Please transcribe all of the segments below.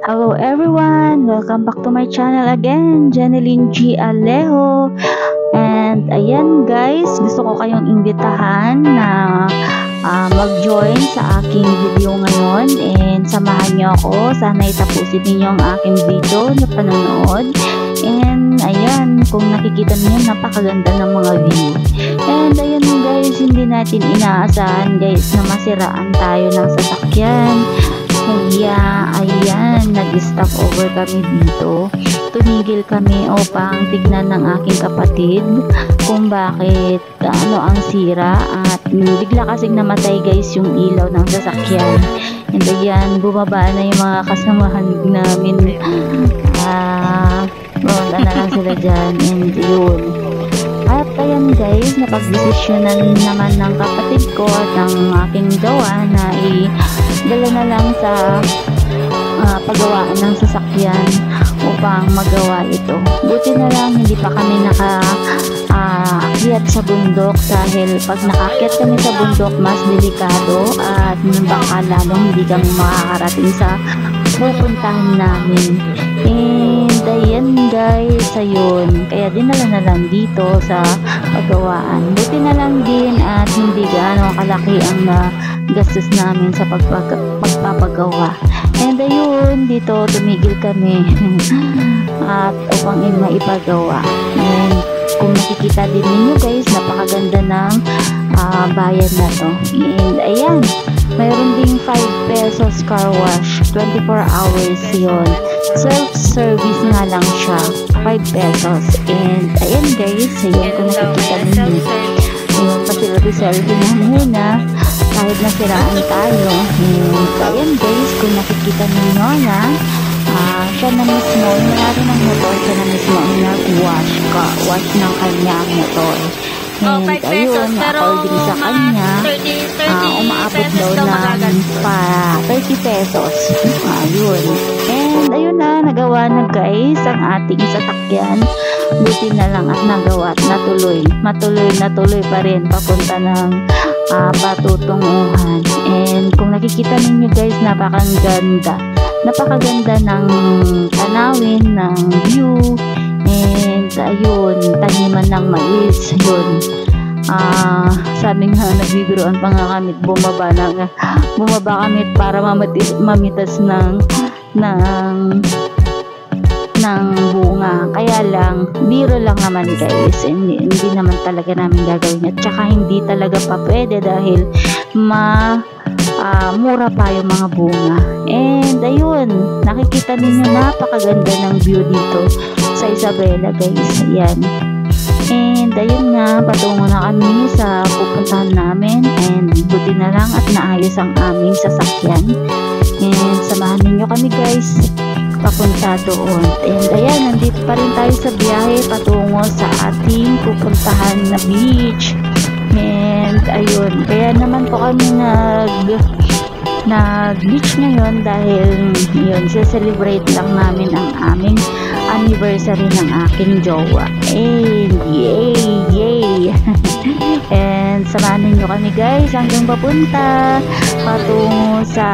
Hello everyone! Welcome back to my channel again, Janeline G. Alejo. And ayan guys, gusto ko kayong imbitahan na mag-join sa aking video ngayon and samahan niyo ako. Sana itapusin ninyo ang aking video na panonood. And ayan, kung nakikita niyo, napakaganda ng mga view. And ayan guys, hindi natin inaasahan guys na masiraan tayo ng sasakyan. Kaya ayan, nag-stop over kami dito. Tumigil kami upang tignan ng aking kapatid kung bakit ano ang sira, at bigla kasing namatay guys yung ilaw ng sasakyan. And ayan, bumaba na yung mga kasamahan namin. Ronda na lang sila dyan. And yun, at ayan guys, napagdesisyonan naman ng kapatid ko at ng aking jowa na dala na lang sa paggawaan ng sasakyan upang magawa ito. Buti na lang hindi pa kami naka-akyat sa bundok, dahil pag nakakyat kami sa bundok mas delikado at baka lalong hindi kami makakarating sa pupuntahan namin. And ayan guys, ayun, kaya dinala na lang dito sa paggawaan. Buti na lang din at hindi gaano kalaki ang gastos namin sa pagpapagawa. And ayun, dito tumigil kami at upang maipagawa. And kung nakikita din ninyo guys, napakaganda ng bayan na to. And ayan, mayroon ding 5 pesos car wash, 24 hours yun. Self-service nga lang siya, 5 pesos. And ayan guys, ayun, kung nakikita ninyo, ayun, pasilati-selfie na muna kahit nasiraan tayo. And ayan guys, kung nakikita ninyo na siya na mismo, marami ng motor, siya na mismo ang nag-wash ng kanyang motor. And ayun, according sa kanya, umaabot daw ng 30 pesos. Ayun. And ayun na, nagawa na guys ang ating sasakyan. Buti na lang at nagawa at natuloy. Natuloy pa rin papunta ng patutunguhan. And kung nakikita ninyo guys, napakaganda ng tanawin, ng view. And ayun, taniman ng mais. Yun, sabi nga, nagbibiruan pa nga kami, bumaba kami para mamitas ng bunga. Kaya lang, biro lang naman guys, hindi naman talaga namin gagawin at saka hindi talaga pa pwede dahil mura pa yung mga bunga. And ayun, nakikita ninyo, napakaganda ng view dito sa Isabela guys. Ayan. And ayun nga, patungo na kami sa pupuntahan namin. And buti na lang at naayos ang aming sasakyan. And samahan ninyo kami guys papunta doon. And ayan, nandito pa rin tayo sa biyahe patungo sa ating pupuntahan na beach. And ayun, kaya naman po kami nag-beach ngayon dahil yun, celebrate lang namin ang aming anniversary ng aking jowa. And yay! And samahan niyo kami guys hanggang papunta patungo sa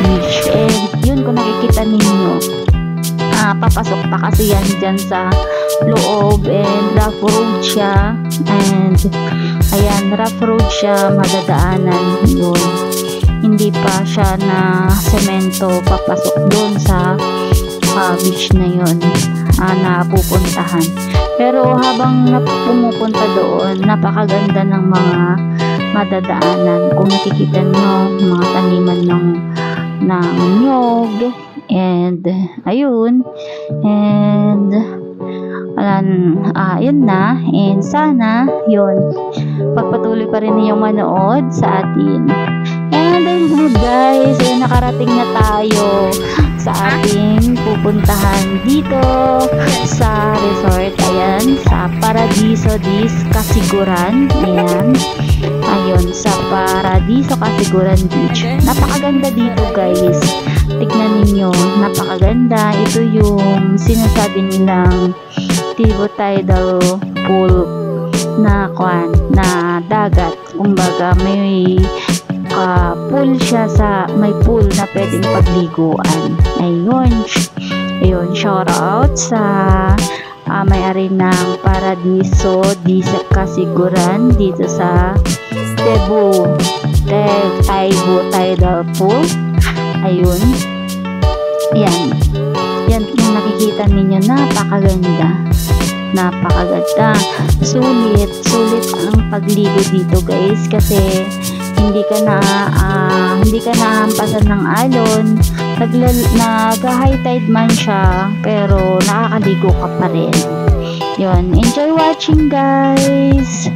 beach. And yun, kung nakikita ninyo, papasok pa kasi yan dyan sa loob, and rough road siya. And ayan, rough road siya, madadaanan yun. Hindi pa siya na semento papasok doon sa beach na yun na pupuntahan. Pero habang pumupunta doon, napakaganda ng mga madadaanan. Kung nakikita nyo, mga taniman ng nyog. And ayun, and yun na. And sana yun, pagpatuloy pa rin ninyong manood sa atin. And ayun guys, ayun, nakarating na tayo sa ating pupuntahan dito sa resort. Ayan, sa Paradiso dis Casiguran. Ayan, ayun, sa Paradiso Casiguran Beach. Napakaganda dito guys, tignan ninyo, napakaganda. Ito yung sinasabi nilang Tibo Tidal Pool na dagat. Kumbaga may pool siya, may pool na pwedeng pagliguan. Ayun, shout out sa may-ari ng Paradiso di sa Kasiguran dito sa Cebu, Tidal Pool. Ayun. Yan yung nakikita ninyo, napakaganda. Sulit ang pagligo dito guys, kasi hindi ka nahampasan ng alon. Nag-high tide man siya, pero nakakaligo ka pa rin. Yun, enjoy watching guys.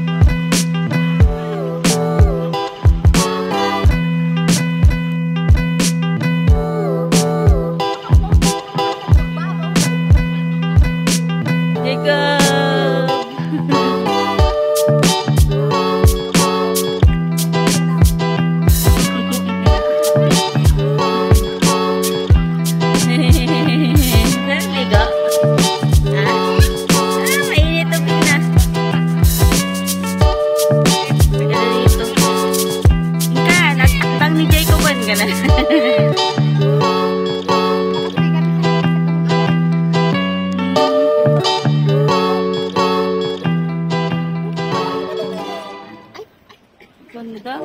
Ganda.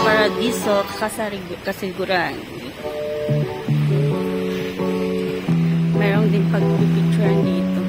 Paradiso, Kasiguran. Mayroong din pagpipicturean dito.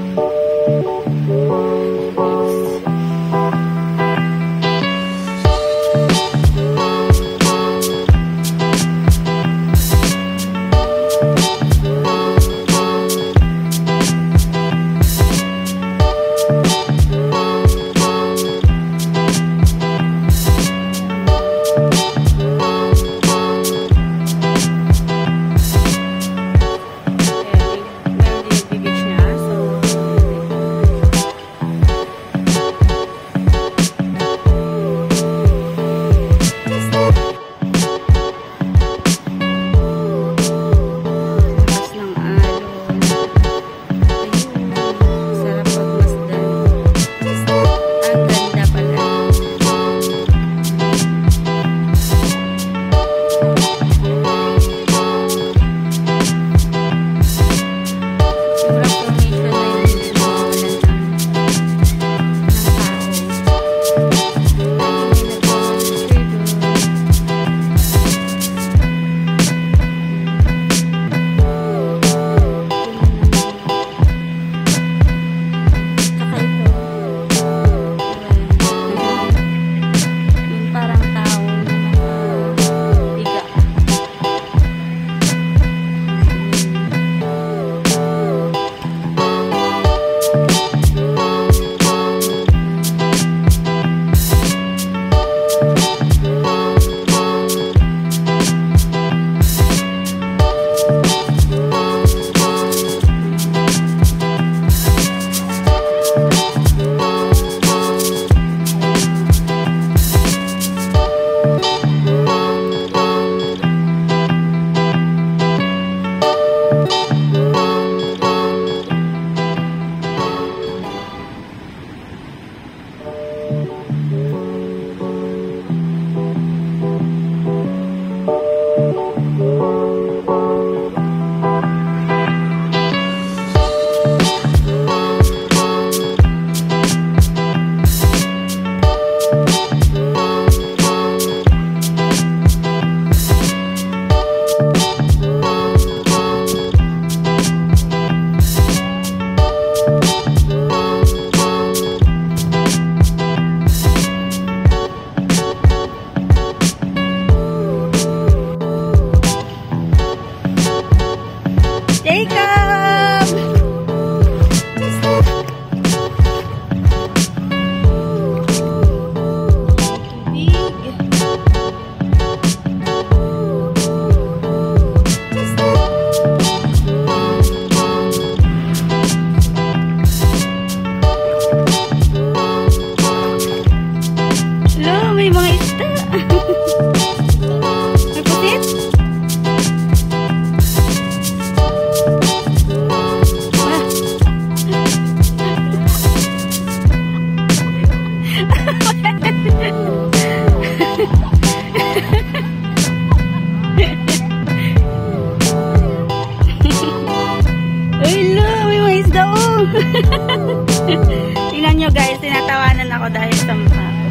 ako dahil sa mukha ko.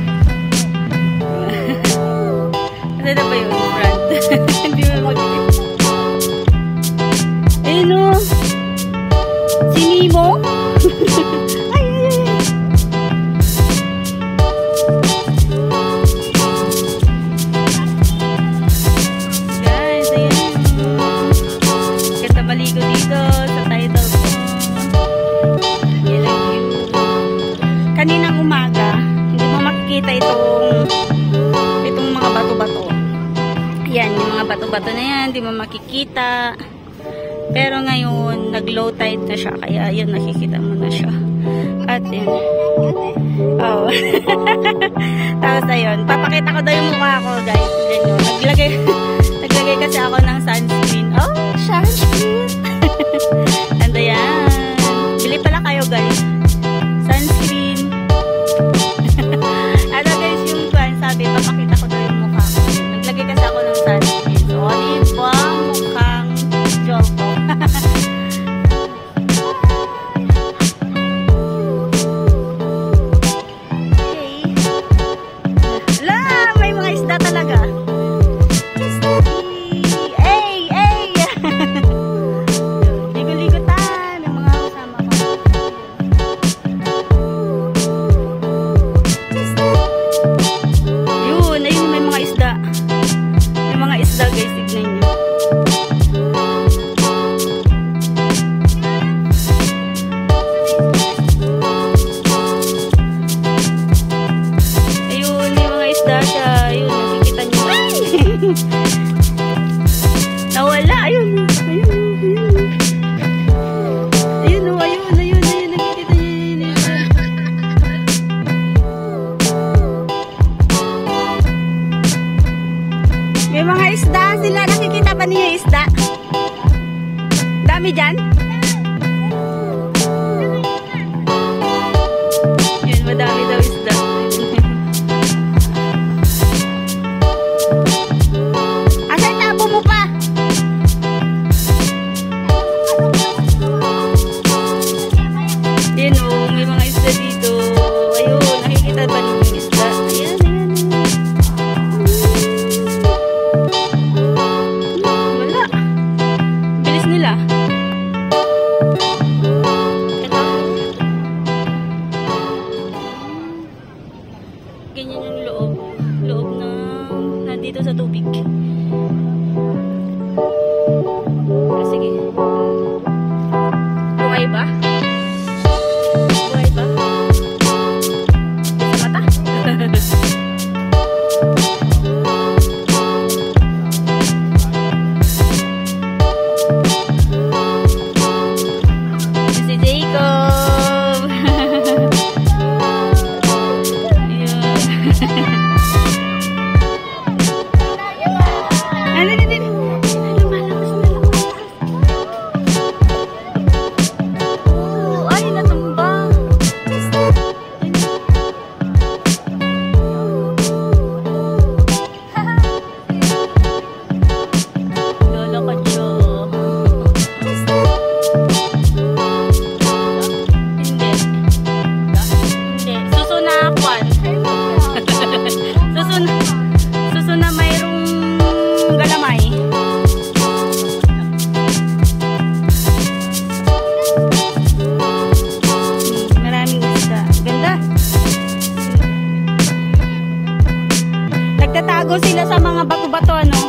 Ano na ba yun, front? Hindi mo mag-tip. Ayun o. Si Nemo. Ay, ay, ay. Guys, ayan. Ganda maligo dito sa title ko. Yan ang view. Kaninang umaga, hindi mo makikita itong mga bato-bato. Yan, yung mga bato-bato na yan, hindi mo makikita. Pero ngayon, nag-low tide na siya. Kaya yun, nakikita mo na siya. At yun. Oh. Tapos ayun, papakita ko daw yung mukha ko, guys. Ganyan. Naglagay kasi ako ng sunscreen. Oh, sunscreen! And ayan. Bili pala kayo, guys. Sunscreen. Ano guys, yung sabi, papakita ko daw yung mukha ko. Naglagay kasi ako ng sunscreen. So, diba? Mukhang jolko. Nawala, ayun. Nakikita niyo yun. May mga isda sila, nakikita ba niyo yung isda? Dami dyan? Yun, madami daw isda. Ganyan yung loob na nandito sa tubig. Sige. Buhay ba? Buhay ba? Sa mata? Si Jacob. Susuna mayroong galamay. Maraming isda. Ganda. Nagtatago sila sa mga bato-bato, ano?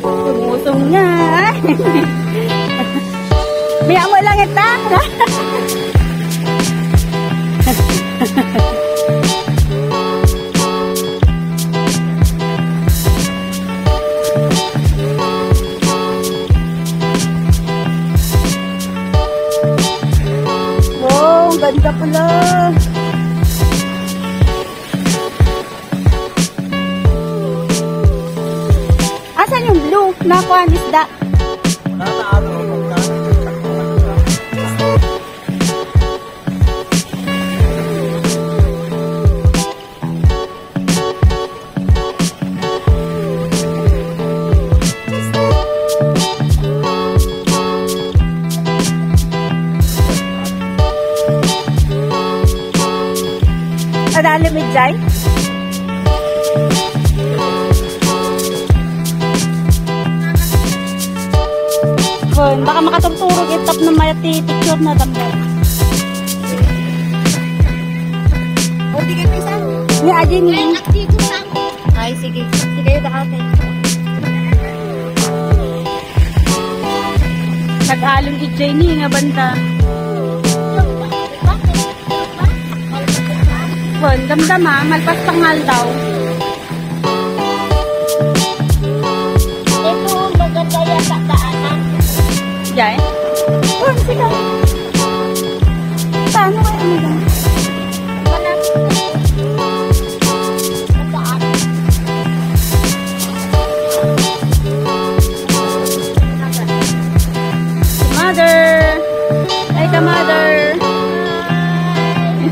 Tumusong na. Biya mo lang ita. Wow, ganda pala. Asan yung blue? Nakuha ang isda. Adalimid dyan? Baka makatugturog itap na mayati picture na damdam. O, di kayo isa? Ni Ajin ni. Ay, sige. Sige kayo dahate. Nag-along itjay ni nga banda. Damdam ha, malpas pangal daw. Ito, maganda yan sa daanan. Jai? Oh, sige. Paano kayo ano lang?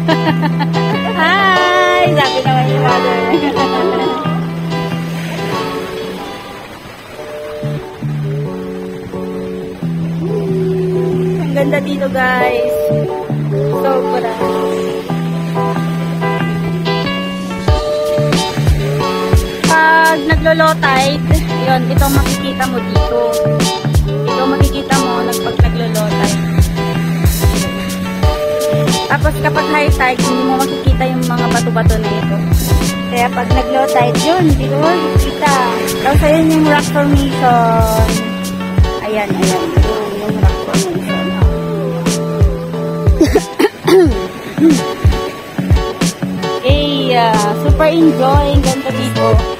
Hi! Sabi naman yung mother. Ang ganda dito, guys. Sobra. Pag naglo-low tide, yun, itong makikita mo dito. Ito makikita mo pag naglo-low tide. Tapos kapag high tide, hindi mo makikita yung mga bato-bato na ito. Kaya pag nag-low tide yun, dito mo makikita. Tapos ayun yung rock formation. Ayan, ayan. Yung rock formation. Okay, super enjoy. Ganda dito.